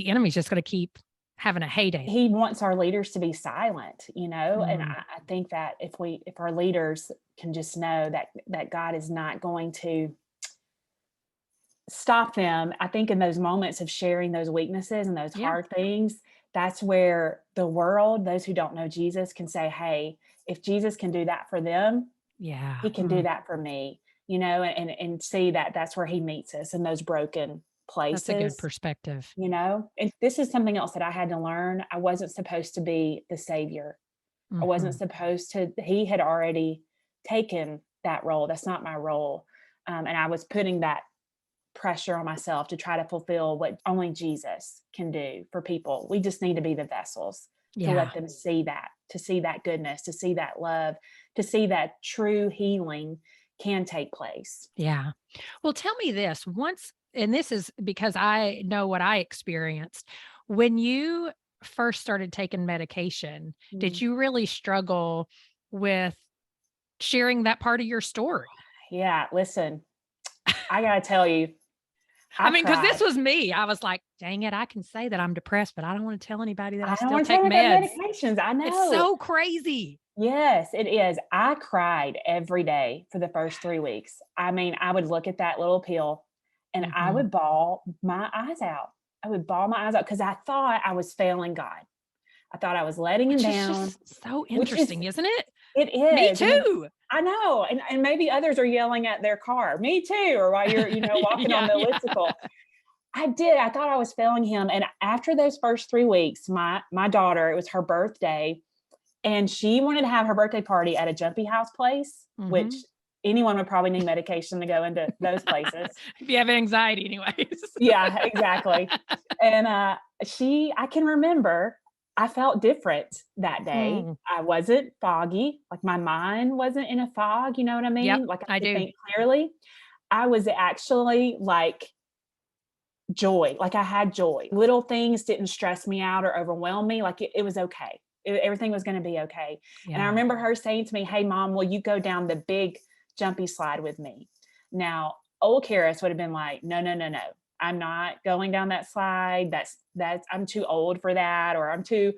[SPEAKER 1] enemy's just going to keep having a heyday.
[SPEAKER 2] he wants our leaders to be silent, and
[SPEAKER 1] Mm,
[SPEAKER 2] I think that if our leaders can just know that God is not going to stop them, I think in those moments of sharing those weaknesses and those
[SPEAKER 1] yeah.
[SPEAKER 2] hard things, that's where the world, those who don't know Jesus, can say, hey, if Jesus can do that for them,
[SPEAKER 1] Yeah.
[SPEAKER 2] he can do that for me, and see that that's where he meets us in those broken
[SPEAKER 1] That's a good
[SPEAKER 2] places.
[SPEAKER 1] perspective.
[SPEAKER 2] And this is something else that I had to learn. I wasn't supposed to be the savior. I wasn't
[SPEAKER 1] Hmm.
[SPEAKER 2] supposed to. He had already taken that role. That's not my role. And I was putting that pressure on myself to try to fulfill what only Jesus can do for people. We just need to be the vessels to
[SPEAKER 1] Yeah.
[SPEAKER 2] let them see that, to see that goodness, to see that love, to see that true healing can take place.
[SPEAKER 1] Yeah. Well, tell me this once, and this is because I know what I experienced. When you first started taking medication, did
[SPEAKER 2] Mm.
[SPEAKER 1] you really struggle with sharing that part of your story?
[SPEAKER 2] Yeah, listen, I got to tell you,
[SPEAKER 1] I
[SPEAKER 2] I
[SPEAKER 1] mean, because
[SPEAKER 2] cried.
[SPEAKER 1] this was me. I was like, dang it, I can say that I'm depressed, but I don't want to tell anybody that I
[SPEAKER 2] I don't
[SPEAKER 1] still
[SPEAKER 2] want to tell
[SPEAKER 1] take
[SPEAKER 2] you about
[SPEAKER 1] meds.
[SPEAKER 2] medications. I
[SPEAKER 1] It's
[SPEAKER 2] know.
[SPEAKER 1] so crazy.
[SPEAKER 2] Yes, it is. I cried every day for the first 3 weeks. I mean, I would look at that little pill and I
[SPEAKER 1] Hmm.
[SPEAKER 2] would bawl my eyes out. I would bawl my eyes out because I thought I was failing God. I thought I was letting him
[SPEAKER 1] Which is
[SPEAKER 2] down,
[SPEAKER 1] just so
[SPEAKER 2] which is
[SPEAKER 1] interesting, isn't it?
[SPEAKER 2] it
[SPEAKER 1] Me
[SPEAKER 2] is. And then
[SPEAKER 1] too.
[SPEAKER 2] I know, and maybe others are yelling at their car, me too, or while you're, walking on
[SPEAKER 1] Yeah.
[SPEAKER 2] the
[SPEAKER 1] Yeah.
[SPEAKER 2] elliptical. I did. I thought I was failing him. And after those first 3 weeks, my daughter, it was her birthday, and she wanted to have her birthday party at a jumpy house place, which
[SPEAKER 1] Hmm.
[SPEAKER 2] anyone would probably need medication to go into those places.
[SPEAKER 1] If you have anxiety, anyways.
[SPEAKER 2] Yeah, exactly. And, I can remember I felt different that day.
[SPEAKER 1] Mm.
[SPEAKER 2] I wasn't foggy, like, my mind wasn't in a fog, you know what I
[SPEAKER 1] Yep,
[SPEAKER 2] mean? Like, I
[SPEAKER 1] I
[SPEAKER 2] could
[SPEAKER 1] do.
[SPEAKER 2] think clearly. I was actually, like, joy, like, I had joy. Little things didn't stress me out or overwhelm me, like, it was okay. Everything was gonna be okay. And I
[SPEAKER 1] Yeah.
[SPEAKER 2] remember her saying to me, "Hey, mom, will you go down the big jumpy slide with me?" Now, old Karis would have been like, "No, no, no, no. I'm not going down that slide. That's I'm too old for that, or I'm too,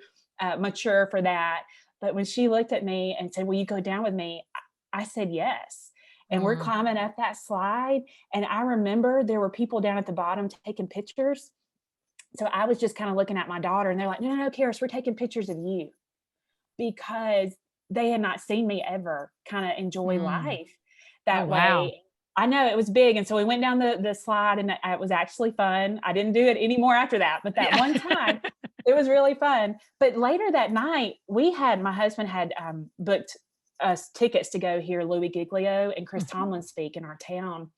[SPEAKER 2] mature for that." But when she looked at me and said, "Will you go down with me?" I said, "Yes." And we're
[SPEAKER 1] Mm.
[SPEAKER 2] climbing up that slide, and I remember there were people down at the bottom taking pictures. So I was just kind of looking at my daughter, and they're like, "No, no, no, Karis, we're taking pictures of you," because they had not seen me ever kind of enjoy
[SPEAKER 1] Mm.
[SPEAKER 2] life
[SPEAKER 1] Oh,
[SPEAKER 2] that
[SPEAKER 1] wow.
[SPEAKER 2] way. I know it was big. And so we went down the slide, and it was actually fun. I didn't do it anymore after that, but that
[SPEAKER 1] Yeah.
[SPEAKER 2] one time it was really fun. But later that night, my husband had booked us tickets to go hear Louis Giglio and Chris
[SPEAKER 1] Mhm.
[SPEAKER 2] Tomlin speak in our town.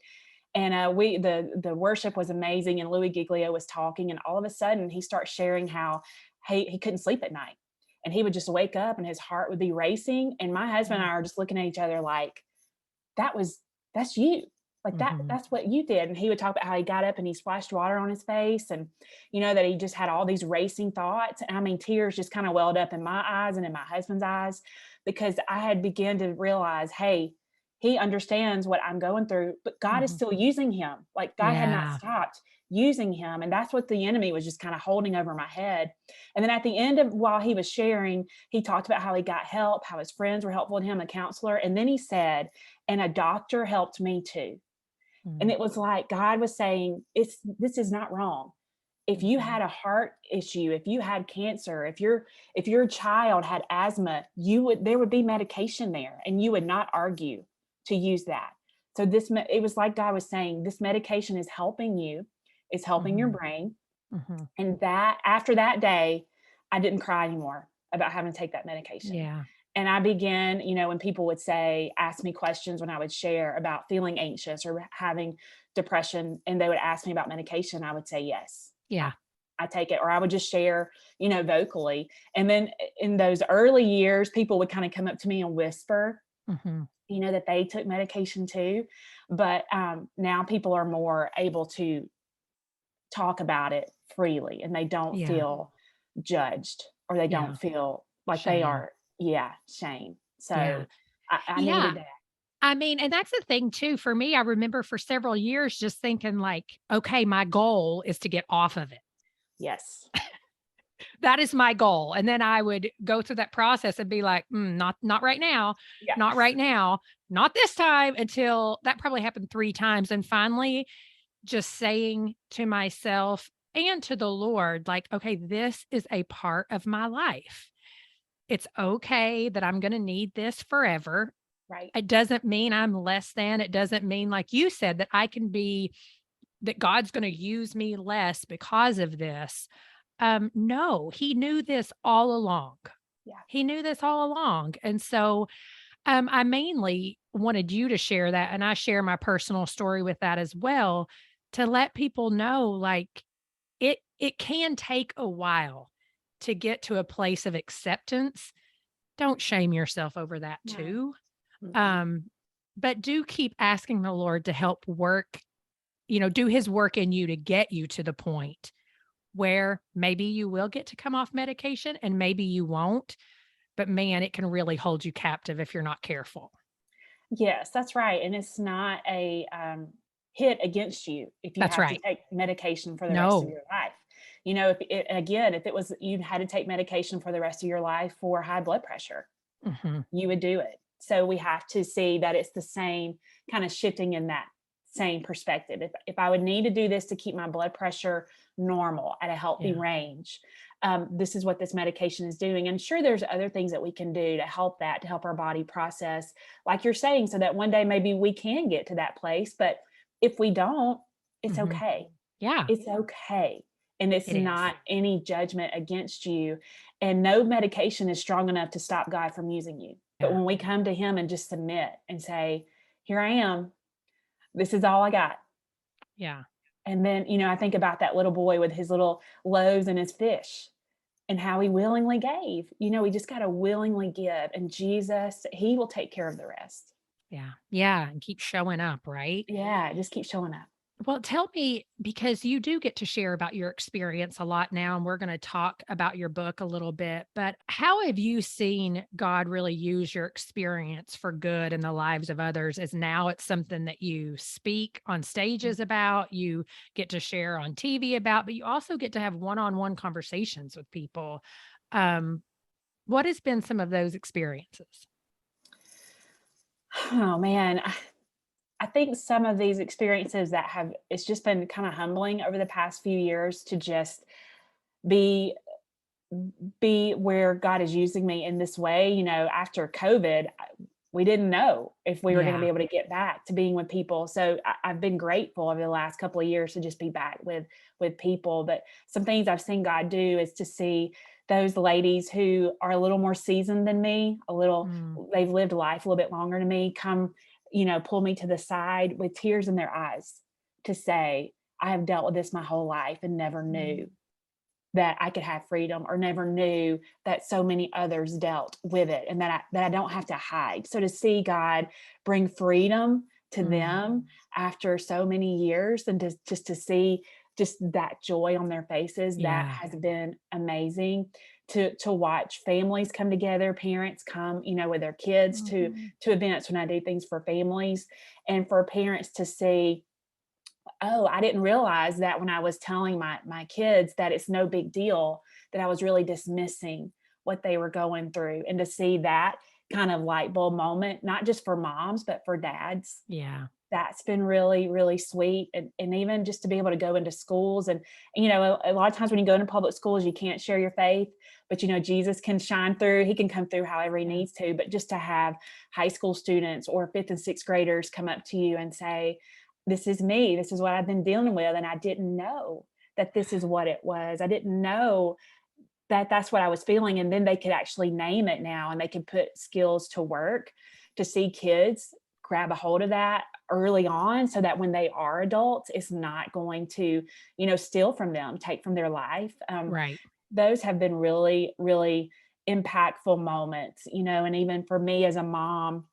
[SPEAKER 2] And we the worship was amazing, and Louis Giglio was talking, and all of a sudden he starts sharing how he couldn't sleep at night, and he would just wake up and his heart would be racing. And my husband and
[SPEAKER 1] Mm.
[SPEAKER 2] I are just looking at each other like, that was that's you. Like
[SPEAKER 1] Mhm.
[SPEAKER 2] that's what you did. And he would talk about how he got up and he splashed water on his face, and that he just had all these racing thoughts. And I mean, tears just kind of welled up in my eyes and in my husband's eyes, because I had begun to realize, hey, he understands what I'm going through, but God is
[SPEAKER 1] Mhm.
[SPEAKER 2] still using him. Like, God had not
[SPEAKER 1] Yeah.
[SPEAKER 2] stopped using him. And that's what the enemy was just kind of holding over my head. And then at the end of while he was sharing, he talked about how he got help, how his friends were helpful to him, a counselor. And then he said, and a doctor helped me too. And
[SPEAKER 1] Mm.
[SPEAKER 2] it was like God was saying, this is not wrong. If you
[SPEAKER 1] Mhm.
[SPEAKER 2] had a heart issue, if you had cancer, if your child had asthma, there would be medication there, and you would not argue to use that. So it was like God was saying, this medication is helping you, it's helping your
[SPEAKER 1] Mhm.
[SPEAKER 2] brain.
[SPEAKER 1] Mhm.
[SPEAKER 2] And that after that day, I didn't cry anymore about having to take that medication.
[SPEAKER 1] Yeah.
[SPEAKER 2] And I began, when people would ask me questions when I would share about feeling anxious or having depression, and they would ask me about medication, I would say, yes,
[SPEAKER 1] Yeah.
[SPEAKER 2] I take it, or I would just share, vocally. And then in those early years, people would kind of come up to me and whisper,
[SPEAKER 1] Mhm.
[SPEAKER 2] that they took medication too. But now people are more able to talk about it freely, and they don't
[SPEAKER 1] Yeah.
[SPEAKER 2] feel judged, or they don't
[SPEAKER 1] Yeah.
[SPEAKER 2] feel like they
[SPEAKER 1] Shame.
[SPEAKER 2] are, yeah, shame.
[SPEAKER 1] Yeah.
[SPEAKER 2] So I
[SPEAKER 1] Yeah.
[SPEAKER 2] needed that.
[SPEAKER 1] I mean, and that's the thing too, for me, I remember for several years just thinking like, "Okay, my goal is to get off of it.
[SPEAKER 2] Yes.
[SPEAKER 1] That is my goal." And then I would go through that process and be like, not right now,
[SPEAKER 2] Yeah.
[SPEAKER 1] not right now, not this time," until that probably happened 3 times, and finally just saying to myself and to the Lord, like, "Okay, this is a part of my life. It's okay that I'm gonna need this forever.
[SPEAKER 2] Right.
[SPEAKER 1] It doesn't mean I'm less than. It doesn't mean, like you said, that I can be that God's gonna use me less because of this." No, he knew this all along.
[SPEAKER 2] Yeah.
[SPEAKER 1] He knew this all along. And so, I mainly wanted you to share that, and I share my personal story with that as well, to let people know, like, it can take a while to get to a place of acceptance. Don't shame yourself over that
[SPEAKER 2] No.
[SPEAKER 1] too.
[SPEAKER 2] Mm-mm.
[SPEAKER 1] Um, but do keep asking the Lord to help work, do his work in you to get you to the point where maybe you will get to come off medication and maybe you won't. But man, it can really hold you captive if you're not careful.
[SPEAKER 2] Yes, that's right. And it's not a hit against you if you
[SPEAKER 1] That's
[SPEAKER 2] have to
[SPEAKER 1] right.
[SPEAKER 2] take medication for the rest of
[SPEAKER 1] No.
[SPEAKER 2] your life. If it was you had to take medication for the rest of your life for high blood pressure,
[SPEAKER 1] Mhm.
[SPEAKER 2] you would do it. So we have to see that it's the same kind of shifting in that same perspective. If I would need to do this to keep my blood pressure normal at a healthy
[SPEAKER 1] Yeah.
[SPEAKER 2] range, this is what this medication is doing. And sure, there's other things that we can do to help that, to help our body process, like you're saying, so that one day maybe we can get to that place. But if we don't, it's
[SPEAKER 1] Mhm.
[SPEAKER 2] okay.
[SPEAKER 1] Yeah,
[SPEAKER 2] It's okay. And it's
[SPEAKER 1] it is.
[SPEAKER 2] not any judgment against you. And no medication is strong enough to stop God from using you. But
[SPEAKER 1] Yeah.
[SPEAKER 2] when we come to Him and just submit and say, here I am, this is all I got.
[SPEAKER 1] Yeah.
[SPEAKER 2] And then, I think about that little boy with his little loaves and his fish and how he willingly gave. We just got to willingly give. And Jesus, He will take care of the rest.
[SPEAKER 1] Yeah. Yeah, and keep showing up, right?
[SPEAKER 2] Yeah, just keep showing up.
[SPEAKER 1] Well, tell me, because you do get to share about your experience a lot now, and we're going to talk about your book a little bit, but how have you seen God really use your experience for good in the lives of others? As now it's something that you speak on stages about, you get to share on TV about, but you also get to have one-on-one conversations with people. Um, what has been some of those experiences?
[SPEAKER 2] Oh, man. I think some of these experiences it's just been kind of humbling over the past few years to just be be where God is using me in this way. After COVID, we didn't know if we were going to be
[SPEAKER 1] Yeah.
[SPEAKER 2] able to get back to being with people. So I've been grateful over the last couple of years to just be back with people. But some things I've seen God do is to see those ladies who are a little more seasoned than me,
[SPEAKER 1] Mm,
[SPEAKER 2] they've lived life a little bit longer than me, come, pull me to the side with tears in their eyes to say, I have dealt with this my whole life and never
[SPEAKER 1] mm,
[SPEAKER 2] knew that I could have freedom, or never knew that so many others dealt with it, and that I don't have to hide. So to see God bring freedom to
[SPEAKER 1] mm.
[SPEAKER 2] them after so many years, and to see just that joy on their faces, that
[SPEAKER 1] Yeah.
[SPEAKER 2] has been amazing. To watch families come together, parents come, with their kids
[SPEAKER 1] Mhm.
[SPEAKER 2] to events when I do things for families, and for parents to see, oh, I didn't realize that when I was telling my kids that it's no big deal, that I was really dismissing what they were going through. And to see that kind of light bulb moment, not just for moms, but for dads,
[SPEAKER 1] Yeah.
[SPEAKER 2] that's been really, really sweet. And even just to be able to go into schools and, a lot of times when you go into public schools, you can't share your faith, but Jesus can shine through. He can come through however he
[SPEAKER 1] Yeah.
[SPEAKER 2] needs to. But just to have high school students or fifth and sixth graders come up to you and say, this is me, this is what I've been dealing with. And I didn't know that this is what it was. I didn't know that's what I was feeling. And then they could actually name it now, and they can put skills to work to see kids grab a hold of that early on, so that when they are adults, it's not going to, steal from them, take from their life.
[SPEAKER 1] Right.
[SPEAKER 2] Those have been really, really impactful moments, and even for me as a mom,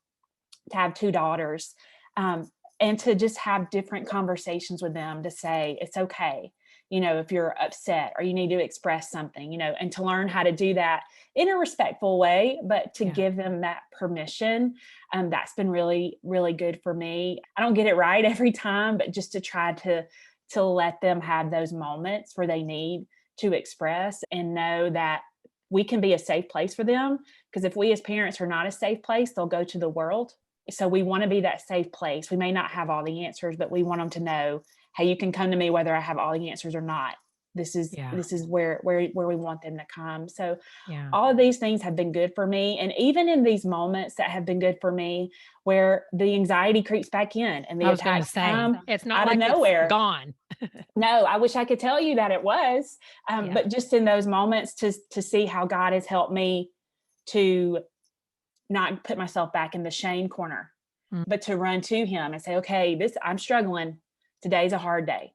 [SPEAKER 2] to have 2 daughters, um, and to just have different conversations with them to say, "It's okay," if you're upset or you need to express something, and to learn how to do that in a respectful way, but to
[SPEAKER 1] Yeah.
[SPEAKER 2] give them that permission. That's been really, really good for me. I don't get it right every time, but just to try to let them have those moments where they need to express and know that we can be a safe place for them. Because if we as parents are not a safe place, they'll go to the world. So we want to be that safe place. We may not have all the answers, but we want them to know, hey, you can come to me whether I have all the answers or not. This is
[SPEAKER 1] Yeah.
[SPEAKER 2] this is where we want them to come. So
[SPEAKER 1] Yeah.
[SPEAKER 2] all of these things have been good for me. And even in these moments that have been good for me, where the anxiety creeps back in and the
[SPEAKER 1] I was going to
[SPEAKER 2] attacks
[SPEAKER 1] say,
[SPEAKER 2] come
[SPEAKER 1] it's not
[SPEAKER 2] out of
[SPEAKER 1] like it's
[SPEAKER 2] nowhere.
[SPEAKER 1] gone.
[SPEAKER 2] No, I wish I could tell you that it was,
[SPEAKER 1] Yeah.
[SPEAKER 2] but just in those moments to see how God has helped me to not put myself back in the shame corner,
[SPEAKER 1] Mm.
[SPEAKER 2] but to run to Him and say, "Okay, I'm struggling. Today's a hard day.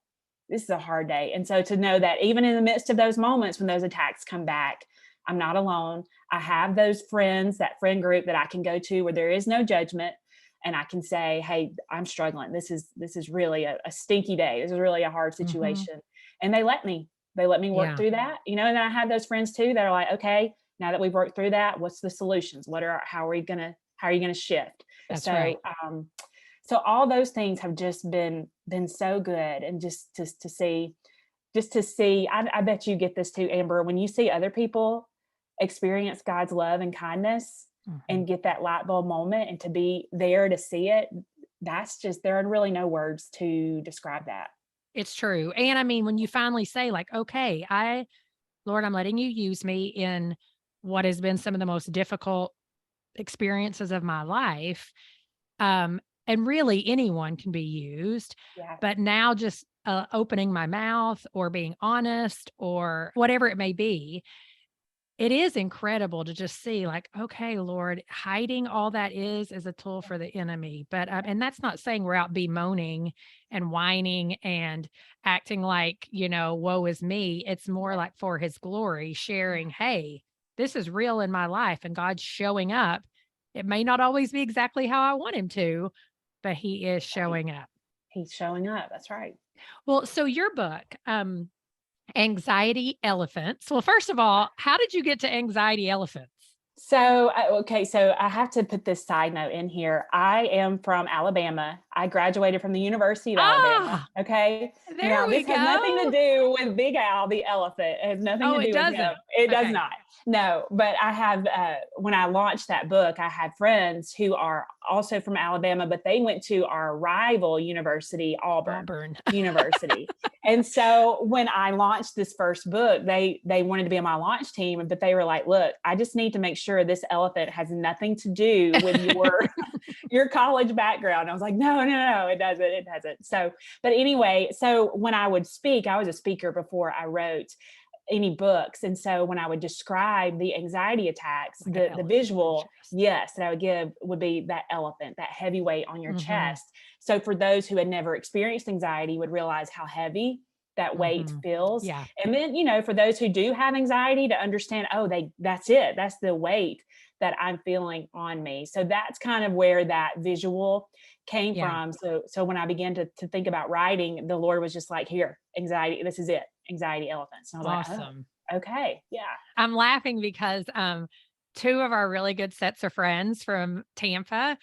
[SPEAKER 2] This is a hard day." And so to know that even in the midst of those moments when those attacks come back, I'm not alone. I have those friends, that friend group that I can go to where there is no judgment, and I can say, "Hey, I'm struggling. This is really a stinky day. This is really a hard
[SPEAKER 1] Mhm.
[SPEAKER 2] situation." And they let me work
[SPEAKER 1] Yeah.
[SPEAKER 2] through that. And then I have those friends too that are like, "Okay, now that we've worked through that, what's the solutions? How are you gonna shift?"
[SPEAKER 1] That's
[SPEAKER 2] So
[SPEAKER 1] right.
[SPEAKER 2] so all those things have just been so good. And just to see, I bet you get this too, Amber, when you see other people experience God's love and kindness
[SPEAKER 1] Mhm.
[SPEAKER 2] and get that light bulb moment and to be there to see it, there are really no words to describe that.
[SPEAKER 1] It's true. And I mean, when you finally say, like, okay, Lord, I'm letting you use me in what has been some of the most difficult experiences of my life. And really anyone can be used,
[SPEAKER 2] Yeah.
[SPEAKER 1] but now just opening my mouth or being honest or whatever it may be, it is incredible to just see, like, okay, Lord, hiding all that is a tool for the enemy. But, and that's not saying we're out bemoaning and whining and acting like, woe is me. It's more like for his glory, sharing, hey, this is real in my life and God's showing up. It may not always be exactly how I want him to, but he is
[SPEAKER 2] Right.
[SPEAKER 1] showing up.
[SPEAKER 2] He's showing up. That's right.
[SPEAKER 1] Well, so your book, Anxiety Elephants. Well, first of all, how did you get to anxiety elephants?
[SPEAKER 2] Okay, so I have to put this side note in here. I am from Alabama. I graduated from the University of Alabama.
[SPEAKER 1] Ah,
[SPEAKER 2] Okay.
[SPEAKER 1] there
[SPEAKER 2] Now,
[SPEAKER 1] we
[SPEAKER 2] this has nothing to
[SPEAKER 1] go.
[SPEAKER 2] do with Big Al, the elephant. It has nothing
[SPEAKER 1] Oh,
[SPEAKER 2] to
[SPEAKER 1] it
[SPEAKER 2] do with him.
[SPEAKER 1] doesn't.
[SPEAKER 2] It does
[SPEAKER 1] Okay.
[SPEAKER 2] not. No, but when I launched that book, I had friends who are also from Alabama, but they went to our rival university, Auburn
[SPEAKER 1] Auburn.
[SPEAKER 2] University. And so when I launched this first book, they wanted to be on my launch team, but they were like, "Look, I just need to make sure this elephant has nothing to do with your college background." I was like, "No, no, no, it doesn't. It doesn't." So, but anyway, so when I would speak, I was a speaker before I wrote any books. And so when I would describe the anxiety attacks,
[SPEAKER 1] Like an
[SPEAKER 2] the
[SPEAKER 1] elephant on your
[SPEAKER 2] visual,
[SPEAKER 1] chest.
[SPEAKER 2] yes, that I would give would be that elephant, that heavy weight on your
[SPEAKER 1] Mhm.
[SPEAKER 2] chest. So for those who had never experienced anxiety would realize how heavy that weight
[SPEAKER 1] Mhm.
[SPEAKER 2] feels.
[SPEAKER 1] Yeah.
[SPEAKER 2] And then, for those who do have anxiety to understand, oh, that's it. That's the weight that I'm feeling on me. So that's kind of where that visual came
[SPEAKER 1] Yeah.
[SPEAKER 2] from. So when I began to think about writing, the Lord was just like, here, anxiety, this is it, anxiety elephants. And I was like,
[SPEAKER 1] Awesome.
[SPEAKER 2] oh, okay, yeah,
[SPEAKER 1] I'm laughing because, 2 of our really good sets of friends from Tampa,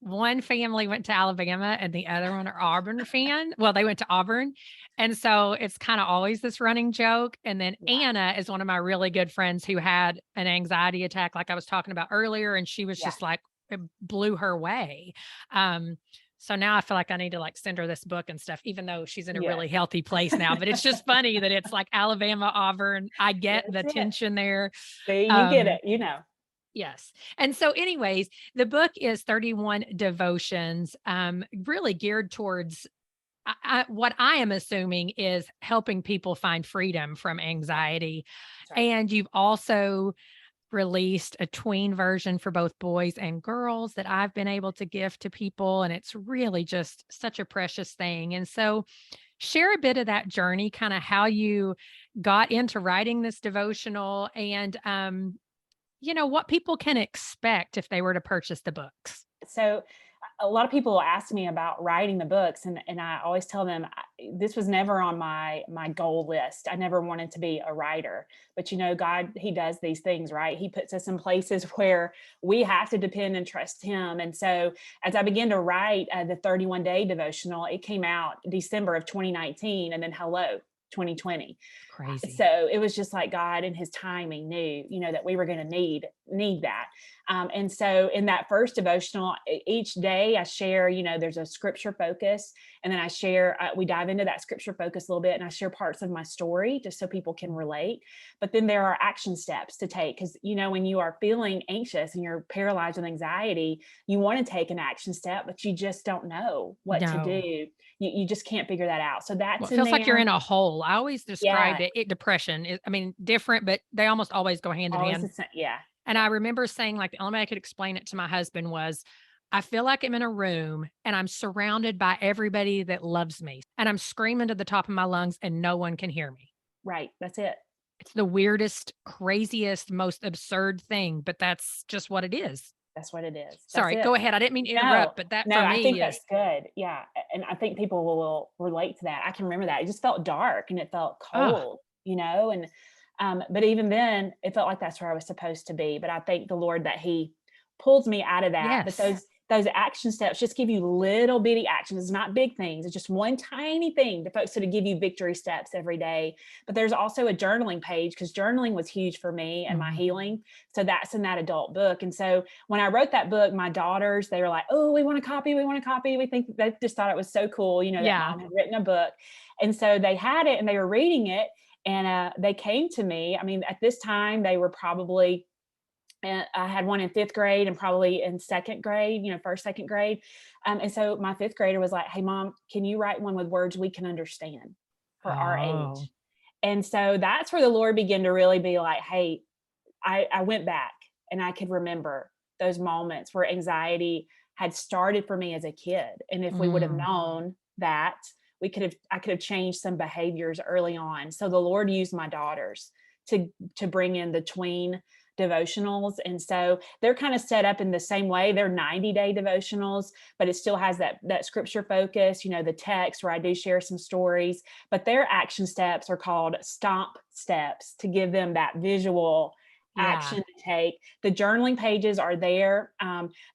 [SPEAKER 1] one family went to Alabama and the other one are Auburn fan. Well, they went to Auburn, and so it's kinda always this running joke, and then
[SPEAKER 2] yeah,
[SPEAKER 1] Anna is one of my really good friends who had an anxiety attack like I was talking about earlier, and she was
[SPEAKER 2] yeah,
[SPEAKER 1] just like it blew her way. Um, so now I feel like I need to, like, send her this book and stuff, even though she's in a
[SPEAKER 2] yes.
[SPEAKER 1] really healthy place now, but it's just funny that it's like Alabama, Auburn. I get
[SPEAKER 2] That's
[SPEAKER 1] the
[SPEAKER 2] it.
[SPEAKER 1] tension there.
[SPEAKER 2] See, you get
[SPEAKER 1] Um,
[SPEAKER 2] it.
[SPEAKER 1] yes. And so anyways, the book is 31 devotions, really geared towards what I am assuming is helping people find freedom from anxiety.
[SPEAKER 2] That's right.
[SPEAKER 1] And you've also released a tween version for both boys and girls that I've been able to give to people. And it's really just such a precious thing. And so, share a bit of that journey, kind of how you got into writing this devotional and, what people can expect if they were to purchase the books.
[SPEAKER 2] So a lot of people ask me about writing the books, and I always tell them this was never on my goal list. I never wanted to be a writer, but God, He does these things, right? He puts us in places where we have to depend and trust Him. And so as I began to write the 31-day devotional, it came out December of 2019, and then hello, 2020.
[SPEAKER 1] Crazy.
[SPEAKER 2] So it was just like God in His timing knew, that we were going to need that. And so in that first devotional, each day I share, there's a scripture focus, and then I share, we dive into that scripture focus a little bit, and I share parts of my story just so people can relate. But then there are action steps to take, because when you are feeling anxious and you're paralyzed with anxiety, you want to take an action step, but you just don't know what to
[SPEAKER 1] No.
[SPEAKER 2] do. You just can't figure that out. So
[SPEAKER 1] Well,
[SPEAKER 2] that's
[SPEAKER 1] it
[SPEAKER 2] in
[SPEAKER 1] feels like you're
[SPEAKER 2] there.
[SPEAKER 1] in a hole. I always describe
[SPEAKER 2] Yeah,
[SPEAKER 1] it depression is, I mean, different, but they almost always go hand in
[SPEAKER 2] always the
[SPEAKER 1] hand.
[SPEAKER 2] same. Yeah,
[SPEAKER 1] And I remember saying, like, the only way I could explain it to my husband was, I feel like I'm in a room and I'm surrounded by everybody that loves me, and I'm screaming to the top of my lungs and no one can hear me.
[SPEAKER 2] right. That's it.
[SPEAKER 1] It's the weirdest, craziest, most absurd thing, but that's just what it is.
[SPEAKER 2] That's what it is. That's
[SPEAKER 1] Sorry,
[SPEAKER 2] it.
[SPEAKER 1] go ahead. I didn't mean to
[SPEAKER 2] No,
[SPEAKER 1] interrupt, but that
[SPEAKER 2] no,
[SPEAKER 1] for
[SPEAKER 2] I think
[SPEAKER 1] me
[SPEAKER 2] that's
[SPEAKER 1] is,
[SPEAKER 2] good. Yeah, and I think people will relate to that. I can remember that. It just felt dark and it felt
[SPEAKER 1] oh,
[SPEAKER 2] cold, and, but even then, it felt like that's where I was supposed to be. But I thank the Lord that He pulls me out of that. But
[SPEAKER 1] yes.
[SPEAKER 2] those action steps just give you little bitty actions. It's not big things. It's just one tiny thing to folks to give you victory steps every day. But there's also a journaling page, because journaling was huge for me and my
[SPEAKER 1] Mhm.
[SPEAKER 2] healing. So that's in that adult book. And so when I wrote that book, my daughters, they were like, "Oh, we want a copy. We want a copy." We think they just thought it was so cool, that
[SPEAKER 1] Yeah.
[SPEAKER 2] mom had written a book. And so they had it and they were reading it. And they came to me. I mean, at this time, they were probably, I had one in fifth grade and probably in second grade, first, second grade. And so my fifth grader was like, "Hey, mom, can you write one with words we can understand for our
[SPEAKER 1] Oh,
[SPEAKER 2] age?" And so that's where the Lord began to really be like, "Hey," I went back and I could remember those moments where anxiety had started for me as a kid. And if we would have
[SPEAKER 1] mm,
[SPEAKER 2] known that, I could have changed some behaviors early on. So the Lord used my daughters to bring in the tween devotionals. And so they're kind of set up in the same way. They're 90-day devotionals, but it still has that scripture focus, the text where I do share some stories, but their action steps are called stomp steps to give them that visual
[SPEAKER 1] yeah.
[SPEAKER 2] action to take. The journaling pages are there.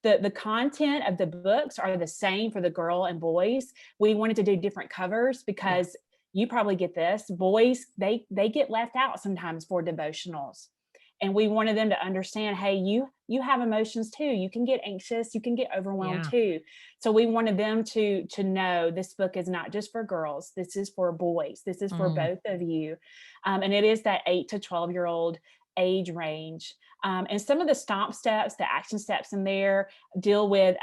[SPEAKER 2] The content of the books are the same for the girl and boys. We wanted to do different covers
[SPEAKER 1] Yeah.
[SPEAKER 2] because you probably get this. Boys, they get left out sometimes for devotionals. And we wanted them to understand, hey, you have emotions too. You can get anxious, you can get overwhelmed
[SPEAKER 1] Yeah.
[SPEAKER 2] too. So we wanted them to know this book is not just for girls. This is for boys. This is for
[SPEAKER 1] Mm,
[SPEAKER 2] both of you. And it is that 8 to 12-year-old age range. And some of the stomp steps, the action steps in there deal with,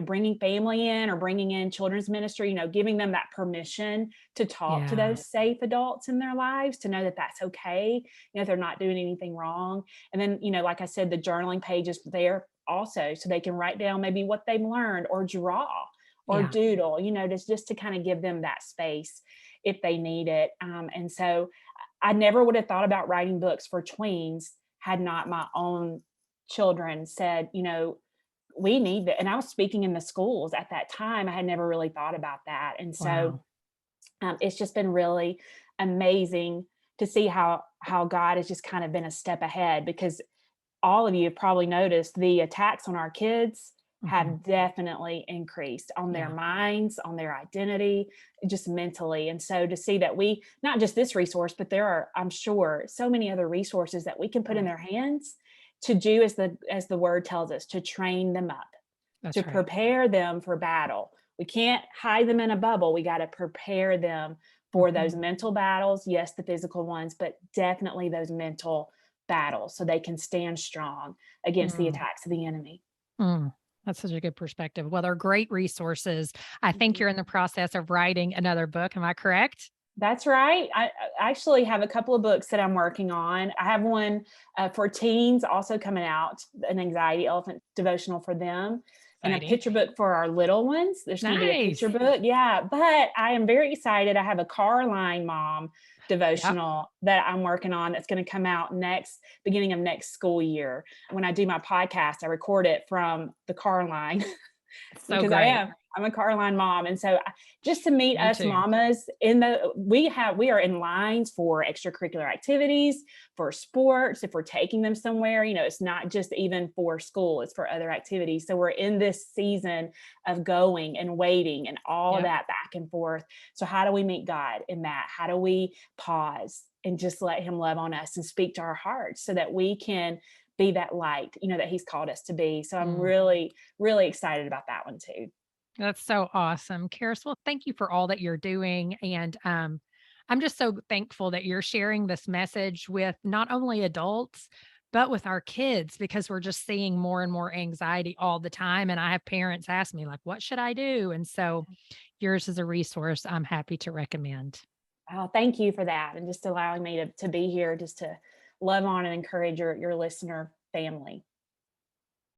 [SPEAKER 2] bringing family in or bringing in children's ministry, giving them that permission to talk to
[SPEAKER 1] yeah.
[SPEAKER 2] those safe adults in their lives, to know that that's okay, they're not doing anything wrong. And then, like I said, the journaling page is there also, so they can write down maybe what they've learned or draw or
[SPEAKER 1] Yeah.
[SPEAKER 2] doodle, just to kind of give them that space if they need it. And so I never would have thought about writing books for tweens had not my own children said, we need that. And I was speaking in the schools at that time. I had never really thought about that. And so
[SPEAKER 1] Wow.
[SPEAKER 2] it's just been really amazing to see how God has just kind of been a step ahead, because all of you have probably noticed the attacks on our kids
[SPEAKER 1] Mhm.
[SPEAKER 2] have definitely increased on their
[SPEAKER 1] Yeah.
[SPEAKER 2] minds, on their identity, just mentally. And so to see that we, not just this resource, but there are, I'm sure, so many other resources that we can put in
[SPEAKER 1] Right.
[SPEAKER 2] their hands to do as the word tells us, to train them up, to
[SPEAKER 1] That's right.
[SPEAKER 2] prepare them for battle. We can't hide them in a bubble. We got to prepare them for those
[SPEAKER 1] Mhm.
[SPEAKER 2] mental battles. Yes, the physical ones, but definitely those mental battles so they can stand strong against the
[SPEAKER 1] Mm,
[SPEAKER 2] attacks of the enemy.
[SPEAKER 1] mm. That's such a good perspective. Well, they're great resources. I think
[SPEAKER 2] Mhm.
[SPEAKER 1] you're in the process of writing another book. Am I correct?
[SPEAKER 2] That's right. I actually have a couple of books that I'm working on. I have one for teens also coming out, an anxiety elephant devotional for them, and a
[SPEAKER 1] Exciting.
[SPEAKER 2] picture book for our little ones. There's going to be a picture
[SPEAKER 1] Nice.
[SPEAKER 2] book. Yeah. But I am very excited. I have a car line mom
[SPEAKER 1] Yep.
[SPEAKER 2] devotional that I'm working on that's going to come out next beginning of next school year. When I do my podcast, I record it from the car line
[SPEAKER 1] So
[SPEAKER 2] because
[SPEAKER 1] great.
[SPEAKER 2] I'm a Carline mom, and so just to meet
[SPEAKER 1] Me
[SPEAKER 2] us
[SPEAKER 1] too.
[SPEAKER 2] mamas in the we are in lines for extracurricular activities, for sports, if we're taking them somewhere, it's not just even for school, it's for other activities. So we're in this season of going and waiting and all of
[SPEAKER 1] Yep.
[SPEAKER 2] that back and forth. So how do we meet God in that? How do we pause and just let him love on us and speak to our hearts so that we can be that light, that he's called us to be. So I'm
[SPEAKER 1] Mm.
[SPEAKER 2] really, really excited about that one too.
[SPEAKER 1] That's so awesome. Karis, well, thank you for all that you're doing. And I'm just so thankful that you're sharing this message with not only adults, but with our kids, because we're just seeing more and more anxiety all the time. And I have parents ask me, like, what should I do? And so yours is a resource I'm happy to recommend.
[SPEAKER 2] Oh, thank you for that, and just allowing me to be here just to love on and encourage your listener family.